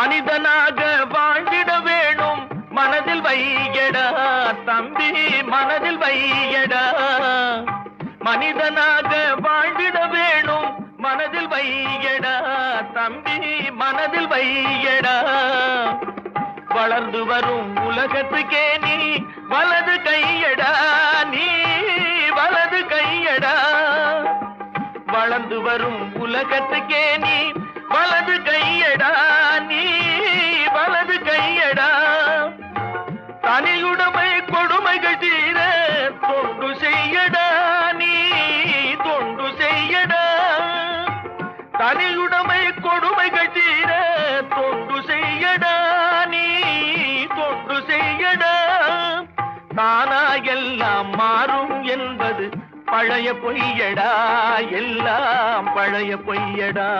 மனிதனாக வாழ்ந்திட வேணும் மனதில் வையடா தம்பி, மனதில் வையடா. மனிதனாக வாழ்ந்திட வேணும் மனதில் வையடா தம்பி, மனதில் வையடா. வளர்ந்து வரும் உலகத்துக்கே நீ வலது கையடா, நீ வலது கையடா. வளர்ந்து வரும் உலகத்துக்கே நீ வலது கையடா, நீ வலது கையடா. தனியுடைமை கொடுமைகள் தீர தொண்டு செய்யடா, நீ தொண்டு செய்யடா. தனியுடைமை கொடுமைகள் தீர தொண்டு செய்யடா, நீ தொண்டு செய்யடா. தானா எல்லாம் மாறும் என்பது பழைய பொய்யடா, எல்லாம் பழைய பொய்யடா.